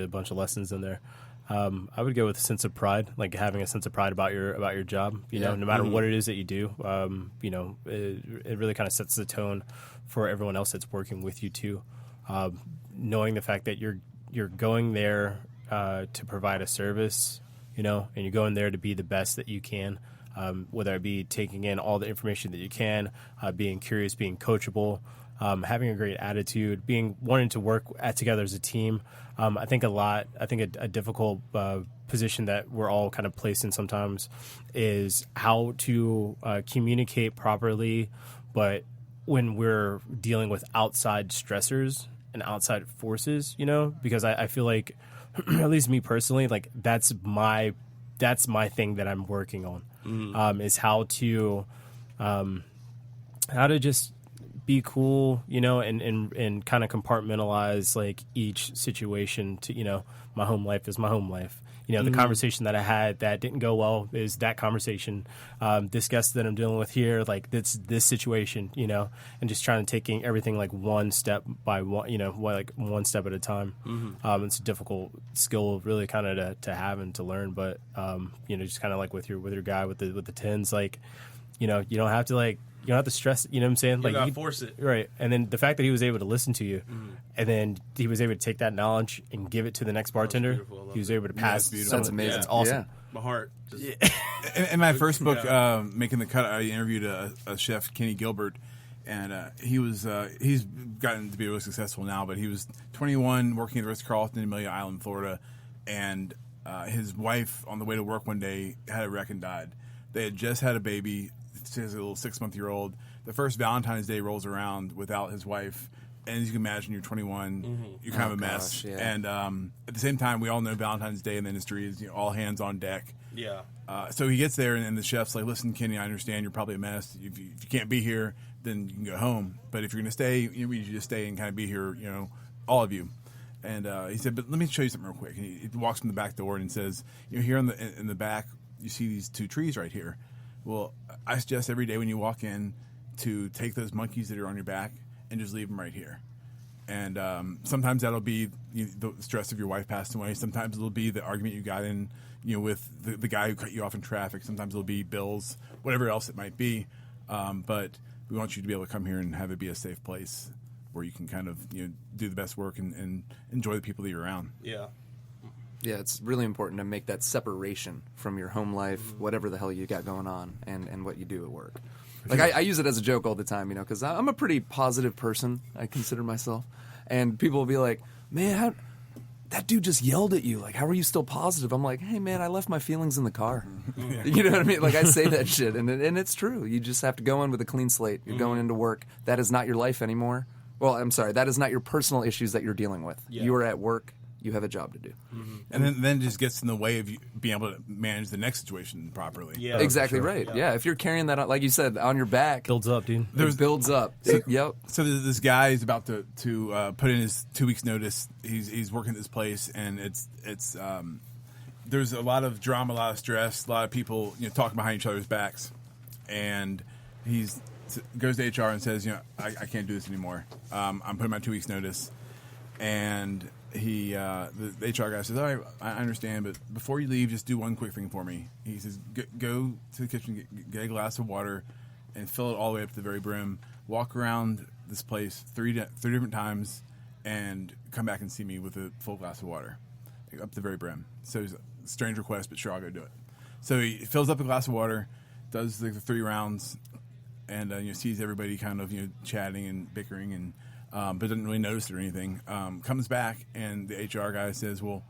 a bunch of lessons in there. I would go with a sense of pride, like having a sense of pride about your job. You know, no matter what it is that you do, you know, it really kind of sets the tone for everyone else that's working with you too. Knowing the fact that you're going there to provide a service, you know, and you're going there to be the best that you can. Whether it be taking in all the information that you can, being curious, being coachable, having a great attitude, wanting to work together as a team. I think a difficult position that we're all kind of placed in sometimes is how to communicate properly, but when we're dealing with outside stressors and outside forces, you know, because I feel like, at least me personally, like that's my thing that I'm working on, is how to just be cool, you know, and kind of compartmentalize like each situation to, you know, my home life is my home life. You know, the conversation that I had that didn't go well is that conversation. This guest that I'm dealing with here, like this situation, you know, and just trying to taking everything like one step by one, you know, like one step at a time. It's a difficult skill really kind of to have and to learn, but you know, just kind of like with your guy with the tens, like, you know, you don't have to stress, you know what I'm saying? You gotta force it. Right. And then the fact that he was able to listen to you and then he was able to take that knowledge and give it to the next bartender. He was able to pass. That's amazing. That's awesome. Yeah. My heart. In my first book, Making the Cut, I interviewed a chef, Kenny Gilbert, and he's gotten to be really successful now, but he was 21, working at the Ritz-Carlton in Amelia Island, Florida, and his wife, on the way to work one day, had a wreck and died. They had just had a baby. She has a little 6-month-old. The first Valentine's Day rolls around without his wife, and as you can imagine, you're 21, you're kind of a mess. Yeah. And at the same time, we all know Valentine's Day in the industry is, you know, all hands on deck. Yeah. So he gets there, and the chef's like, "Listen, Kenny, I understand you're probably a mess. If you can't be here, then you can go home. But if you're going to stay, you need to just stay and kind of be here, you know, all of you." And he said, "But let me show you something real quick." And he walks from the back door and says, "You know, here in the back, you see these 2 trees right here. Well, I suggest every day when you walk in to take those monkeys that are on your back and just leave them right here. And sometimes that'll be the stress of your wife passing away. Sometimes it'll be the argument you got in, you know, with the guy who cut you off in traffic. Sometimes it'll be bills, whatever else it might be. But we want you to be able to come here and have it be a safe place where you can kind of, you know, do the best work and enjoy the people that you're around." Yeah. Yeah, it's really important to make that separation from your home life, whatever the hell you got going on, and what you do at work. Like, I use it as a joke all the time, you know, because I'm a pretty positive person, I consider myself. And people will be like, "Man, that dude just yelled at you. Like, how are you still positive?" I'm like, "Hey, man, I left my feelings in the car." You know what I mean? Like, I say that shit, and it's true. You just have to go in with a clean slate. You're going into work. That is not your life anymore. Well, I'm sorry. That is not your personal issues that you're dealing with. Yeah. You are at work. You have a job to do. And then it just gets in the way of you being able to manage the next situation properly. Yeah. Exactly sure. right. Yeah, if you're carrying that, like you said, on your back, Builds up, dude. it builds up. Yep. So this guy is about to put in his 2 weeks notice. He's working at this place, and it's there's a lot of drama, a lot of stress, a lot of people, you know, talking behind each other's backs, and goes to HR and says, you know, I can't do this anymore. I'm putting my 2 weeks notice, and the HR guy says, "All right, I understand, but before you leave, just do one quick thing for me." He says, "Go to the kitchen, get a glass of water, and fill it all the way up to the very brim. Walk around this place three different times, and come back and see me with a full glass of water up to the very brim." So it's a strange request, but sure, I'll go do it. So he fills up a glass of water, does the 3 rounds, and you know, sees everybody kind of, you know, chatting and bickering, and but didn't really notice it or anything. Comes back, and the HR guy says, "Well,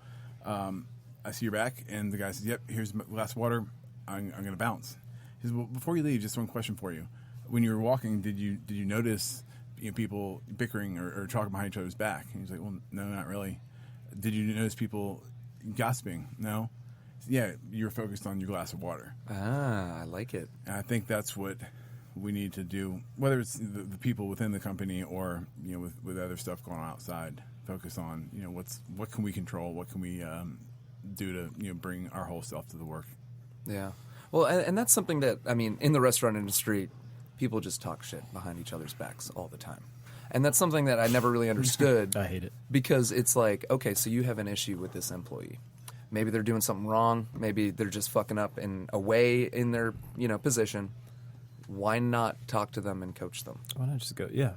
I see you're back." And the guy says, "Yep, here's a glass of water. I'm going to bounce." He says, "Well, before you leave, just one question for you. When you were walking, did you notice, you know, people bickering or talking behind each other's back?" And he's like, "Well, no, not really." "Did you notice people gossiping?" "No." "Yeah, you were focused on your glass of water." Ah, I like it. And I think that's what we need to do, whether it's the people within the company or, you know, with other stuff going on outside. Focus on, you know, what can we control, what can we do to, you know, bring our whole self to the work. Yeah. Well, and that's something that, I mean, in the restaurant industry, people just talk shit behind each other's backs all the time. And that's something that I never really understood. I hate it. Because it's like, okay, so you have an issue with this employee. Maybe they're doing something wrong. Maybe they're just fucking up in a way in their, position. Why not talk to them and coach them? Why not just go? Yeah.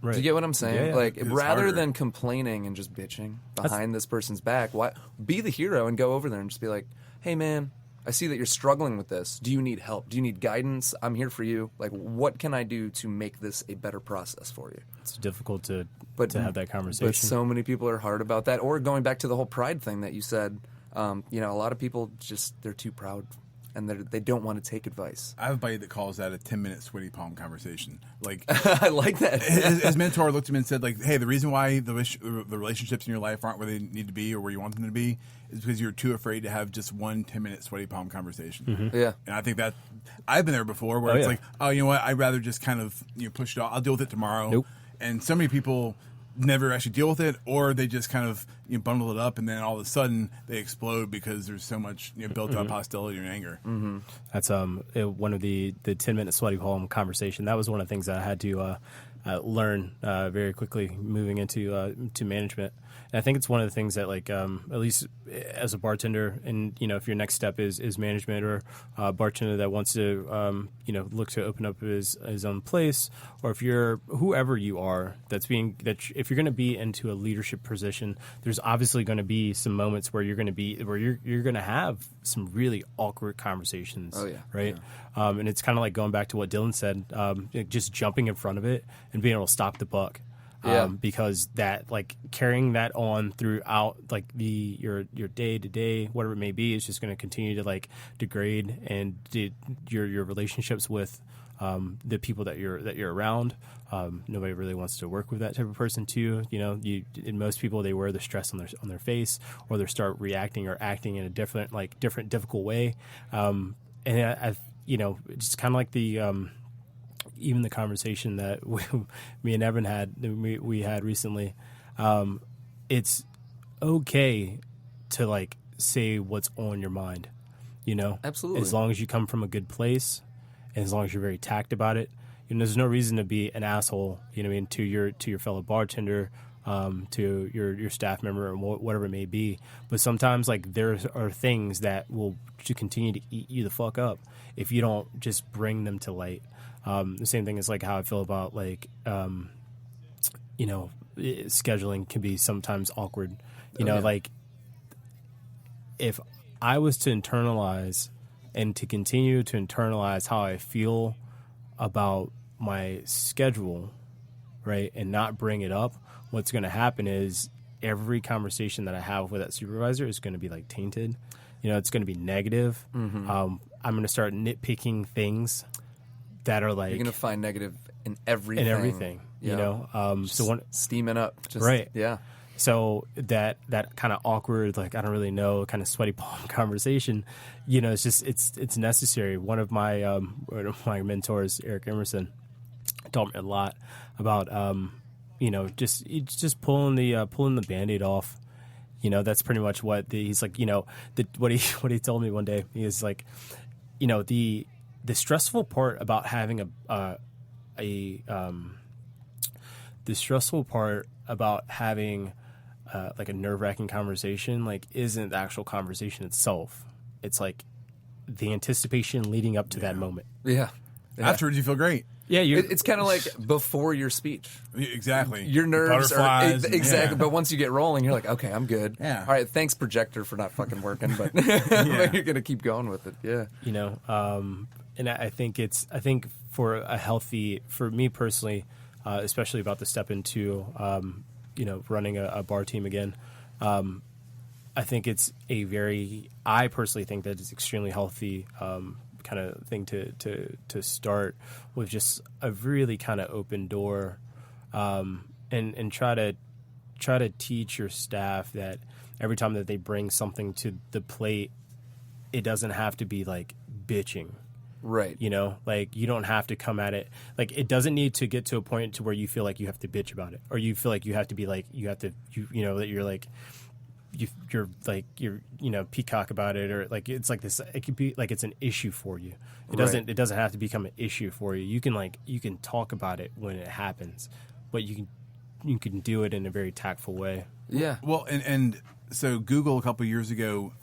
Right. Do you get what I'm saying? Yeah. Like, It's rather harder. than complaining and just bitching behind this person's back, why be the hero and go over there and just be like, hey, man, I see that you're struggling with this. Do you need help? Do you need guidance? I'm here for you. Like, what can I do to make this a better process for you? It's difficult to have that conversation. But so many people are hard about that. Or going back to the whole pride thing that you said, a lot of people just, they're too proud and they don't want to take advice. I have a buddy that calls that a 10-minute sweaty palm conversation. Like, I like that. his mentor looked at him and said, like, hey, the reason why the relationships in your life aren't where they need to be or where you want them to be is because you're too afraid to have just one 10-minute sweaty palm conversation. Mm-hmm. Yeah. And I think that I've been there before where it's like, oh, you know what? I'd rather just kind of push it off. I'll deal with it tomorrow. Nope. And so many people never actually deal with it, or they just kind of bundle it up, and then all of a sudden they explode because there's so much built up hostility and anger. Mm-hmm. That's one of the 10-minute sweaty palm conversation. That was one of the things that I had to learn very quickly moving into to management. And I think it's one of the things that, like, at least as a bartender, and if your next step is management, or a bartender that wants to look to open up his own place, or if you're whoever you are if you're going to be into a leadership position, there's obviously going to be some moments where you're going to have some really awkward conversations. Oh yeah, right. Yeah. And it's kind of like going back to what Dylan said, just jumping in front of it and being able to stop the buck. Yeah. Because that, like, carrying that on throughout, like, your day to day, whatever it may be, is just going to continue to, like, degrade and your relationships with the people that you're around. Nobody really wants to work with that type of person too. In most people, they wear the stress on their face, or they start reacting or acting in a different difficult way. And it's kind of like the even the conversation that me and Evan we had recently. It's okay to, like, say what's on your mind, Absolutely. as long as you come from a good place, and as long as you're very tact about it. There's no reason to be an asshole, to your fellow bartender, to your staff member, or whatever it may be. But sometimes, like, there are things that will continue to eat you the fuck up if you don't just bring them to light. The same thing is, like, how I feel about, like, scheduling can be sometimes awkward. Like, if I was to internalize and to continue to internalize how I feel about my schedule, right, and not bring it up, what's going to happen is every conversation that I have with that supervisor is going to be, like, tainted. It's going to be negative. Mm-hmm. I'm going to start nitpicking things that are, like, you're gonna find negative in everything. Yeah. So steaming up, just, right? Yeah. So that kind of awkward, like, I don't really know, kind of sweaty palm conversation, it's just it's necessary. One of my mentors, Eric Emerson, taught me a lot about just pulling the Band-Aid off. That's pretty much what he's like. What he told me one day. He was like, the stressful part about having like a nerve-wracking conversation, like, isn't the actual conversation itself. It's like the anticipation leading up to that moment. Yeah. Afterwards, you feel great. Yeah, it's kind of like before your speach. Exactly. Your nerves are exactly, yeah. But once you get rolling, you're like, okay, I'm good. Yeah. All right, thanks, projector, for not fucking working, but, but you're gonna keep going with it. Yeah. And I think for me personally, especially about to step into running a bar team again. I think I personally think that it's extremely healthy kind of thing to start with, just a really kind of open door, and try to teach your staff that every time that they bring something to the plate, it doesn't have to be, like, bitching. Right. Like, you don't have to come at it. Like, it doesn't need to get to a point to where you feel like you have to bitch about it, or you feel like you have to be like, that you're like, you're peacock about it, or, like, it's like this. It could be like it's an issue for you. It doesn't have to become an issue for you. You can talk about it when it happens, but you can do it in a very tactful way. Yeah. Well, and so Google a couple of years ago,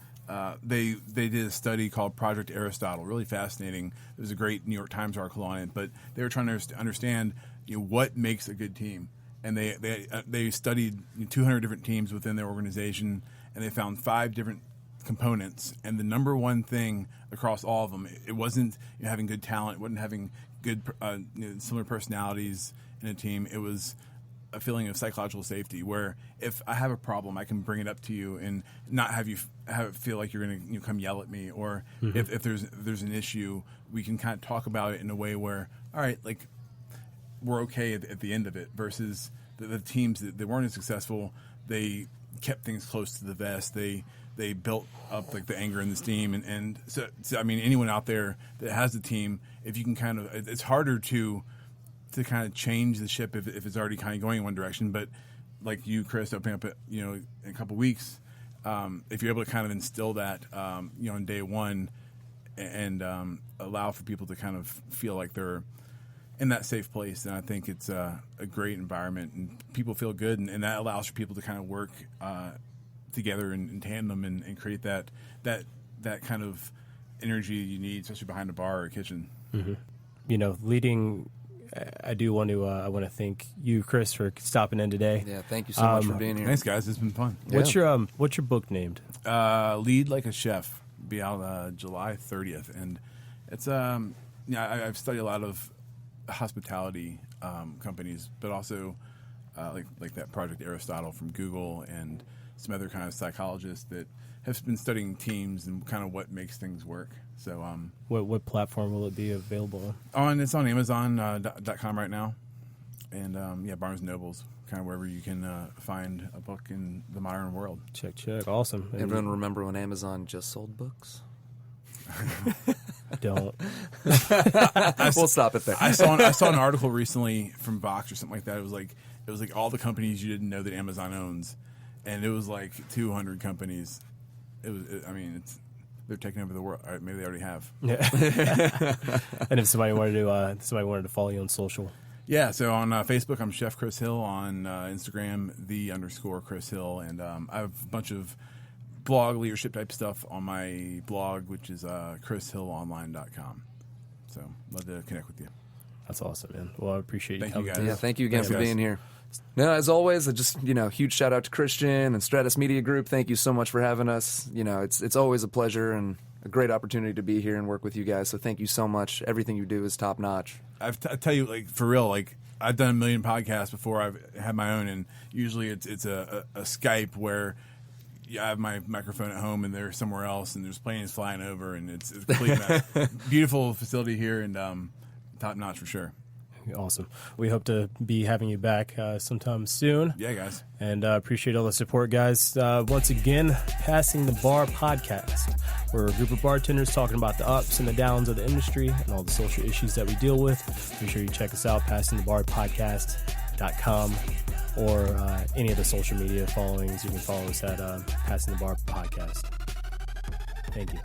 they did a study called Project Aristotle, really fascinating. There was a great New York Times article on it, but they were trying to understand what makes a good team, and they studied 200 different teams within their organization, and they found 5 different components, and the number one thing across all of them, it wasn't having good talent, it wasn't having good similar personalities in a team. It was a feeling of psychological safety, where if I have a problem, I can bring it up to you and not have it feel like you're going to come yell at me, or if there's an issue, we can kind of talk about it in a way where, all right, like, we're okay at the end of it. Versus the teams that weren't as successful, they kept things close to the vest. They built up like the anger in the team, and so I mean, anyone out there that has a team, if you can kind of, it's harder to kind of change the ship if it's already kind of going in one direction. But like you, Chris, opening up in a couple of weeks, if you're able to kind of instill that on day one, and allow for people to kind of feel like they're in that safe place, then I think it's a great environment, and people feel good, and that allows for people to kind of work together in tandem and create that kind of energy you need, especially behind a bar or a kitchen. Leading. I do want to. I want to thank you, Chris, for stopping in today. Yeah, thank you so much for being here. Thanks, guys. It's been fun. Yeah. What's your book named? Lead Like a Chef. Be out July 30th, and it's I've studied a lot of hospitality companies, but also like that Project Aristotle from Google, and some other kind of psychologists that have been studying teams and kind of what makes things work. So, what platform will it be available on? It's on Amazon.com right now, and Barnes & Noble's, kind of wherever you can find a book in the modern world. Check. Awesome. Everyone remember when Amazon just sold books? Don't. We'll stop it there. I saw an article recently from Vox or something like that. It was like all the companies you didn't know that Amazon owns, and it was like 200 companies. They're taking over the world. All right, maybe they already have. Yeah. And if somebody wanted to follow you on social. Yeah, so on Facebook, I'm Chef Chris Hill. On Instagram, _Chris Hill. And I have a bunch of blog leadership type stuff on my blog, which is chrishillonline.com. So love to connect with you. That's awesome, man. Well, I appreciate you coming. Thank you, guys. Yeah, thank you again for guys. being here. No, as always, huge shout out to Christian and Stratus Media Group. Thank you so much for having us. It's always a pleasure and a great opportunity to be here and work with you guys. So thank you so much. Everything you do is top notch. I tell you, like, for real, like, I've done a million podcasts before I've had my own, and usually it's a Skype where I have my microphone at home and they're somewhere else, and there's planes flying over, and it's a complete mess. Beautiful facility here, and top notch for sure. Awesome. We hope to be having you back sometime soon. Yeah, guys. And appreciate all the support, guys. Once again, Passing the Bar podcast. We're a group of bartenders talking about the ups and the downs of the industry and all the social issues that we deal with. Be sure you check us out, passingthebarpodcast.com, or any of the social media followings. You can follow us at Passing the Bar Podcast. Thank you.